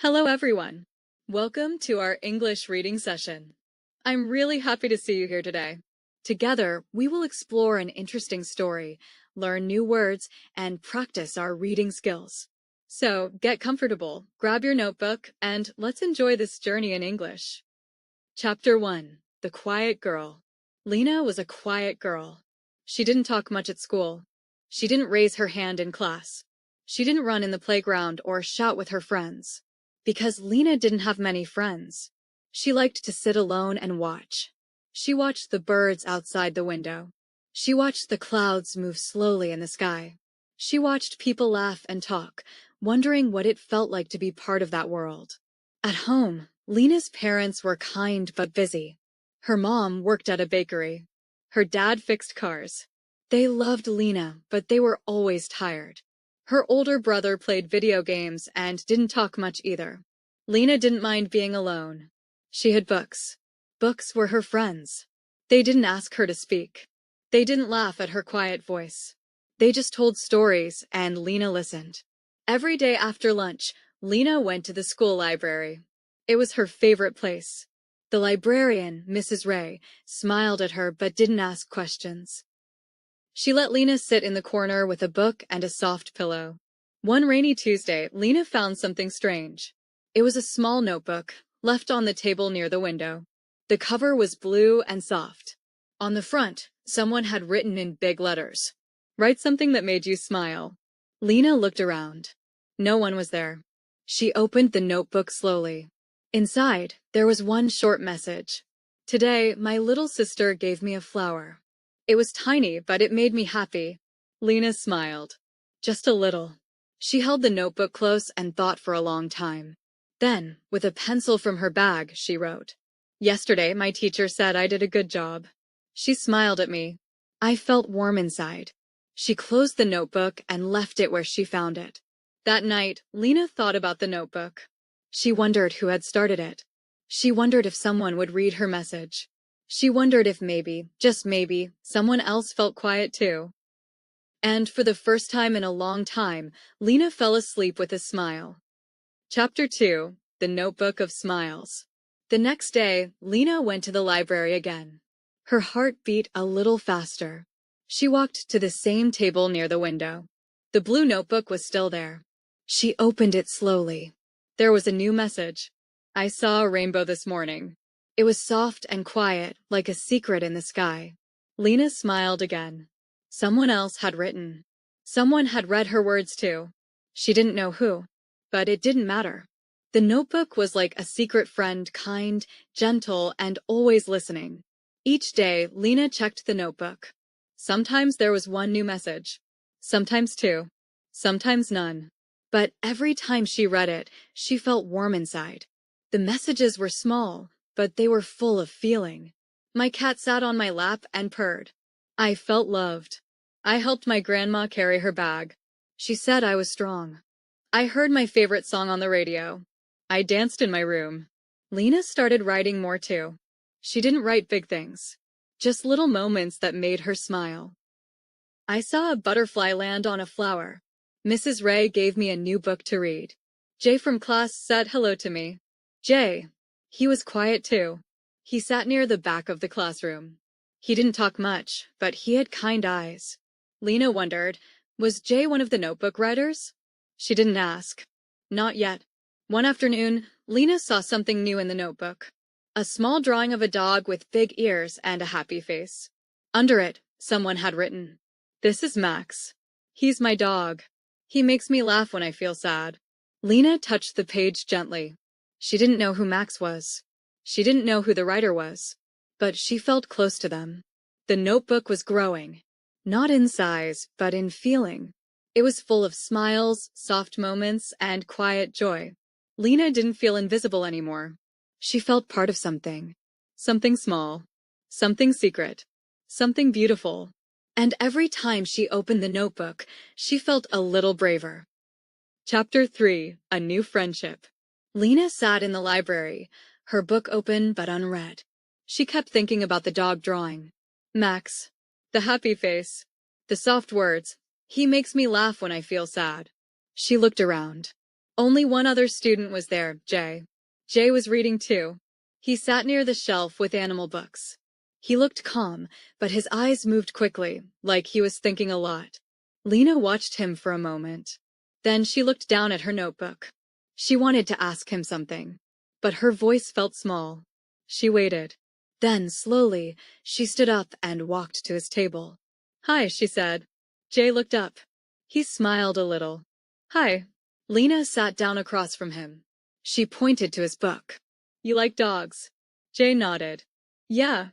Hello, everyone. Welcome to our English reading session. I'm really happy to see you here today. Together, we will explore an interesting story, learn new words, and practice our reading skills. So, get comfortable, grab your notebook, and let's enjoy this journey in English. Chapter 1: The Quiet Girl. Lena was a quiet girl. She didn't talk much at school. She didn't raise her hand in class. She didn't run in the playground or shout with her friends. Because Lena didn't have many friends. She liked to sit alone and watch. She watched the birds outside the window. She watched the clouds move slowly in the sky. She watched people laugh and talk, wondering what it felt like to be part of that world. At home, Lena's parents were kind but busy. Her mom worked at a bakery. Her dad fixed cars. They loved Lena, but they were always tired. Her older brother played video games and didn't talk much either. Lena didn't mind being alone. She had books. Books were her friends. They didn't ask her to speak. They didn't laugh at her quiet voice. They just told stories, and Lena listened. Every day after lunch, Lena went to the school library. It was her favorite place. The librarian, Mrs. Ray, smiled at her but didn't ask questions. She let Lena sit in the corner with a book and a soft pillow. One rainy Tuesday, Lena found something strange. It was a small notebook, left on the table near the window. The cover was blue and soft. On the front, someone had written in big letters, "Write something that made you smile." Lena looked around. No one was there. She opened the notebook slowly. Inside, there was one short message. "Today, my little sister gave me a flower. It was tiny, but it made me happy." Lena smiled. Just a little. She held the notebook close and thought for a long time. Then, with a pencil from her bag, she wrote, "Yesterday, my teacher said I did a good job. She smiled at me. I felt warm inside." She closed the notebook and left it where she found it. That night, Lena thought about the notebook. She wondered who had started it. She wondered if someone would read her message. She wondered if maybe, just maybe, someone else felt quiet too. And for the first time in a long time, Lena fell asleep with a smile. Chapter 2: The Notebook of Smiles. The next day, Lena went to the library again. Her heart beat a little faster. She walked to the same table near the window. The blue notebook was still there. She opened it slowly. There was a new message. "I saw a rainbow this morning." It was soft and quiet, like a secret in the sky. Lena smiled again. Someone else had written. Someone had read her words too. She didn't know who, but it didn't matter. The notebook was like a secret friend, kind, gentle, and always listening. Each day, Lena checked the notebook. Sometimes there was one new message. Sometimes two. Sometimes none. But every time she read it, she felt warm inside. The messages were small, but they were full of feeling. "My cat sat on my lap and purred. I felt loved. I helped my grandma carry her bag. She said I was strong. I heard my favorite song on the radio. I danced in my room." Lena started writing more too. She didn't write big things, just little moments that made her smile. "I saw a butterfly land on a flower. Mrs. Ray gave me a new book to read. Jay from class said hello to me." Jay. He was quiet too. He sat near the back of the classroom. He didn't talk much, but he had kind eyes. Lena wondered, was Jay one of the notebook writers? She didn't ask. Not yet. One afternoon, Lena saw something new in the notebook. A small drawing of a dog with big ears and a happy face. Under it, someone had written, "This is Max. He's my dog. He makes me laugh when I feel sad." Lena touched the page gently. She didn't know who Max was. She didn't know who the writer was. But she felt close to them. The notebook was growing. Not in size, but in feeling. It was full of smiles, soft moments, and quiet joy. Lena didn't feel invisible anymore. She felt part of something. Something small. Something secret. Something beautiful. And every time she opened the notebook, she felt a little braver. Chapter 3: A New Friendship. Lena sat in the library, her book open but unread. She kept thinking about the dog drawing. Max. The happy face. The soft words. "He makes me laugh when I feel sad." She looked around. Only one other student was there, Jay. Jay was reading too. He sat near the shelf with animal books. He looked calm, but his eyes moved quickly, like he was thinking a lot. Lena watched him for a moment. Then she looked down at her notebook. She wanted to ask him something, but her voice felt small. She waited. Then, slowly, she stood up and walked to his table. "Hi," she said. Jay looked up. He smiled a little. "Hi." Lena sat down across from him. She pointed to his book. "You like dogs?" Jay nodded. "Yeah,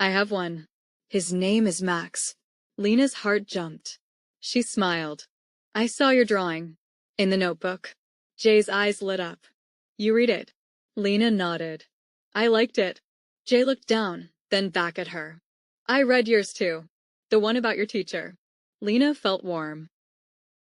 I have one. His name is Max." Lena's heart jumped. She smiled. "I saw your drawing. In the notebook." Jay's eyes lit up. "You read it?" Lena nodded. "I liked it." Jay looked down, then back at her. "I read yours too. The one about your teacher." Lena felt warm.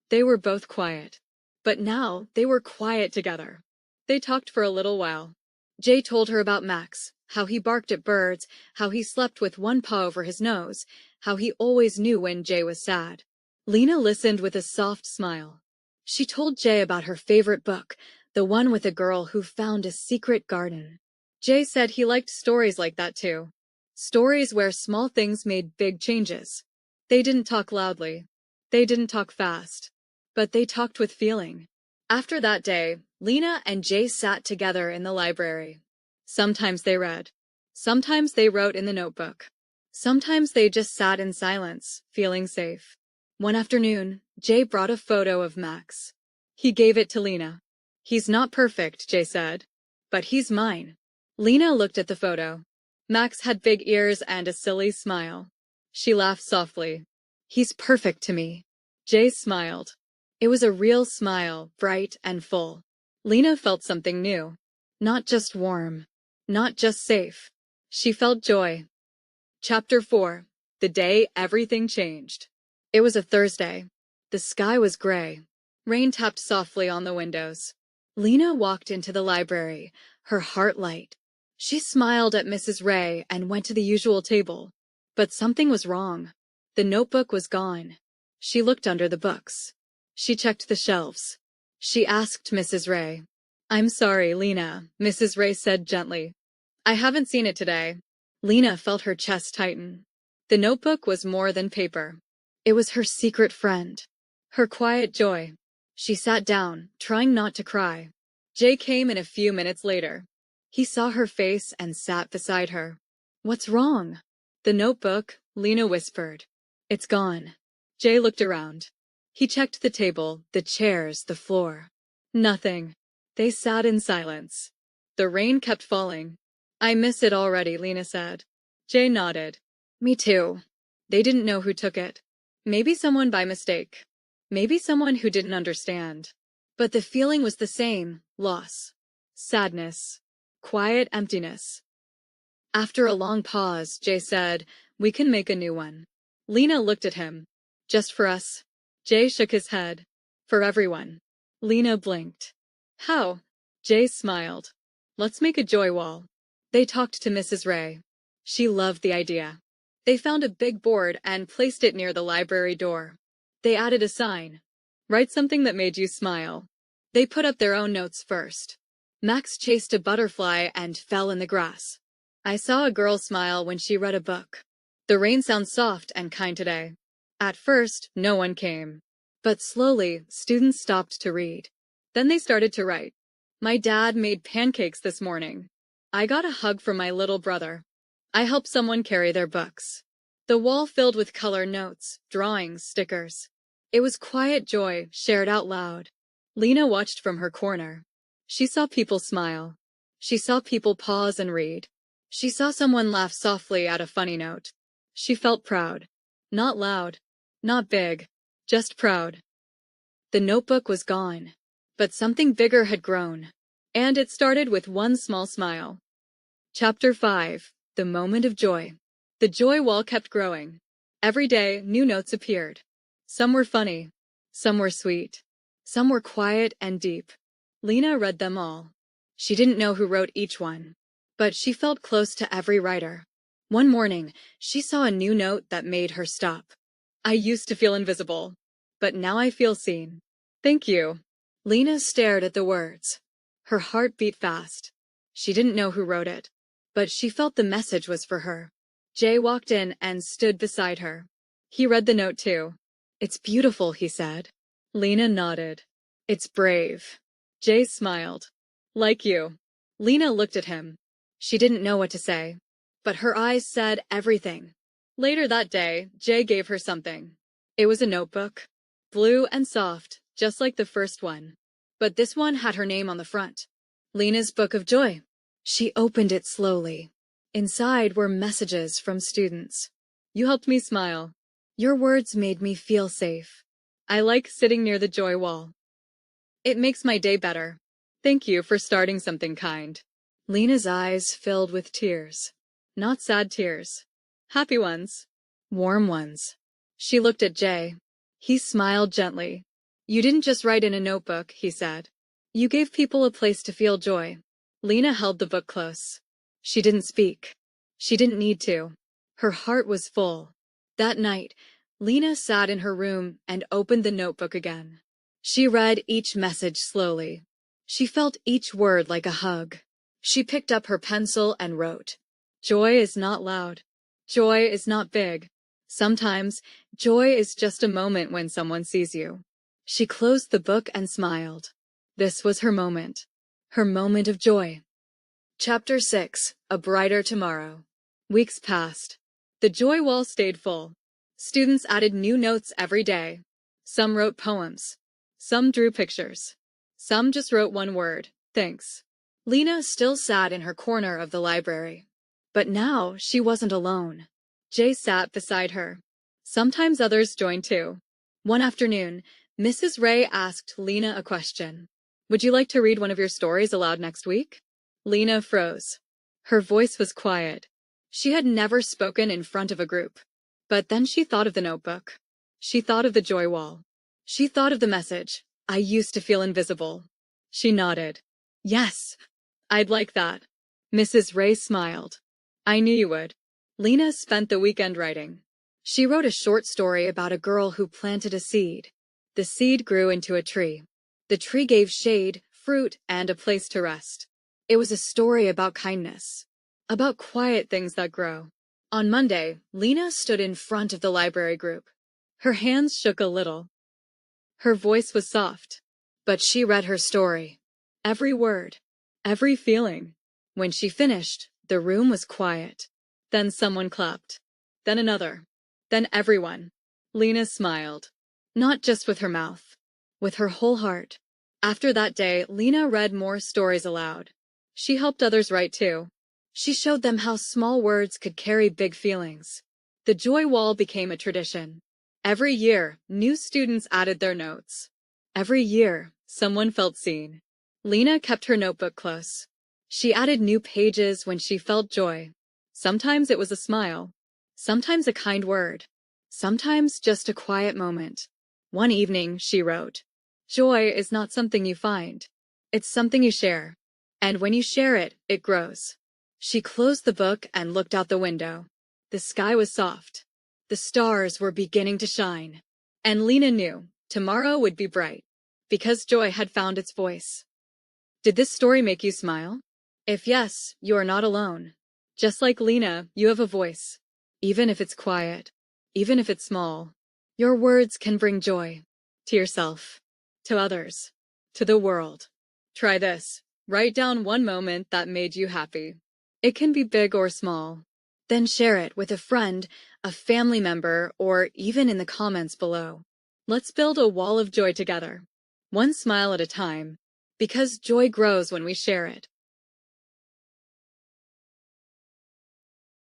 They were both quiet. But now they were quiet together. They talked for a little while. Jay told her about Max, how he barked at birds, how he slept with one paw over his nose, how he always knew when Jay was sad. Lena listened with a soft smile. She told Jay about her favorite book, the one with a girl who found a secret garden. Jay said he liked stories like that too. Stories where small things made big changes. They didn't talk loudly. They didn't talk fast. But they talked with feeling. After that day, Lena and Jay sat together in the library. Sometimes they read. Sometimes they wrote in the notebook. Sometimes they just sat in silence, feeling safe. One afternoon, Jay brought a photo of Max. He gave it to Lena. "He's not perfect," Jay said, "but he's mine." Lena looked at the photo. Max had big ears and a silly smile. She laughed softly. "He's perfect to me." Jay smiled. It was a real smile, bright and full. Lena felt something new. Not just warm. Not just safe. She felt joy. Chapter 4. The Day Everything Changed. It was a Thursday. The sky was gray. Rain tapped softly on the windows. Lena walked into the library, her heart light. She smiled at Mrs. Ray and went to the usual table. But something was wrong. The notebook was gone. She looked under the books. She checked the shelves. She asked Mrs. Ray. "I'm sorry, Lena," Mrs. Ray said gently. "I haven't seen it today." Lena felt her chest tighten. The notebook was more than paper. It was her secret friend. Her quiet joy. She sat down, trying not to cry. Jay came in a few minutes later. He saw her face and sat beside her. "What's wrong?" "The notebook," Lena whispered. "It's gone." Jay looked around. He checked the table, the chairs, the floor. Nothing. They sat in silence. The rain kept falling. "I miss it already," Lena said. Jay nodded. "Me too." They didn't know who took it. Maybe someone by mistake. Maybe someone who didn't understand. But the feeling was the same: loss, sadness, quiet emptiness. After a long pause, Jay said, "We can make a new one." Lena looked at him. "Just for us?" Jay shook his head. "For everyone." Lena blinked. "How?" Jay smiled. "Let's make a joy wall." They talked to Mrs. Ray. She loved the idea. They found a big board and placed it near the library door. They added a sign. "Write something that made you smile." They put up their own notes first. Max chased a butterfly and fell in the grass. "I saw a girl smile when she read a book." "The rain sounds soft and kind today." At first, no one came. But slowly, students stopped to read. Then they started to write. "My dad made pancakes this morning." "I got a hug from my little brother." "I helped someone carry their books." The wall filled with color notes, drawings, stickers. It was quiet joy, shared out loud. Lena watched from her corner. She saw people smile. She saw people pause and read. She saw someone laugh softly at a funny note. She felt proud. Not loud. Not big. Just proud. The notebook was gone. But something bigger had grown. And it started with one small smile. Chapter 5. The Moment of Joy. The joy wall kept growing. Every day, new notes appeared. Some were funny. Some were sweet. Some were quiet and deep. Lena read them all. She didn't know who wrote each one. But she felt close to every writer. One morning, she saw a new note that made her stop. "I used to feel invisible. But now I feel seen. Thank you." Lena stared at the words. Her heart beat fast. She didn't know who wrote it, but she felt the message was for her. Jay walked in and stood beside her. He read the note too. "It's beautiful," he said. Lena nodded. "It's brave." Jay smiled. "Like you." Lena looked at him. She didn't know what to say, but her eyes said everything. Later that day, Jay gave her something. It was a notebook. Blue and soft, just like the first one. But this one had her name on the front. Lena's Book of Joy. She opened it slowly. Inside were messages from students. "You helped me smile. Your words made me feel safe. I like sitting near the joy wall. It makes my day better. Thank you for starting something kind." Lena's eyes filled with tears. Not sad tears. Happy ones. Warm ones. She looked at Jay. He smiled gently. "You didn't just write in a notebook," he said. "You gave people a place to feel joy." Lena held the book close. She didn't speak. She didn't need to. Her heart was full. That night, Lena sat in her room and opened the notebook again. She read each message slowly. She felt each word like a hug. She picked up her pencil and wrote. Joy is not loud. Joy is not big. Sometimes, joy is just a moment when someone sees you. She closed the book and smiled. This was her moment. Her moment of joy. Chapter 6. A Brighter Tomorrow. Weeks passed. The joy wall stayed full. Students added new notes every day. Some wrote poems. Some drew pictures. Some just wrote one word, thanks. Lena still sat in her corner of the library. But now she wasn't alone. Jay sat beside her. Sometimes others joined too. One afternoon, Mrs. Ray asked Lena a question. "Would you like to read one of your stories aloud next week?" Lena froze. Her voice was quiet. She had never spoken in front of a group. But then she thought of the notebook. She thought of the joy wall. She thought of the message, "I used to feel invisible." She nodded. "Yes, I'd like that." Mrs. Ray smiled. "I knew you would." Lena spent the weekend writing. She wrote a short story about a girl who planted a seed. The seed grew into a tree. The tree gave shade, fruit, and a place to rest. It was a story about kindness, about quiet things that grow. On Monday, Lena stood in front of the library group. Her hands shook a little. Her voice was soft, but she read her story. Every word, every feeling. When she finished, the room was quiet. Then someone clapped. Then another. Then everyone. Lena smiled. Not just with her mouth, with her whole heart. After that day, Lena read more stories aloud. She helped others write too. She showed them how small words could carry big feelings. The joy wall became a tradition. Every year, new students added their notes. Every year, someone felt seen. Lena kept her notebook close. She added new pages when she felt joy. Sometimes it was a smile. Sometimes a kind word. Sometimes just a quiet moment. One evening, she wrote, "Joy is not something you find. It's something you share. And when you share it, it grows." She closed the book and looked out the window. The sky was soft. The stars were beginning to shine. And Lena knew tomorrow would be bright, because joy had found its voice. Did this story make you smile? If yes, you are not alone. Just like Lena, you have a voice. Even if it's quiet, even if it's small, your words can bring joy to yourself, to others, to the world. Try this. Write down one moment that made you happy. It can be big or small. Then share it with a friend, a family member, or even in the comments below. Let's build a wall of joy together, one smile at a time, because joy grows when we share it.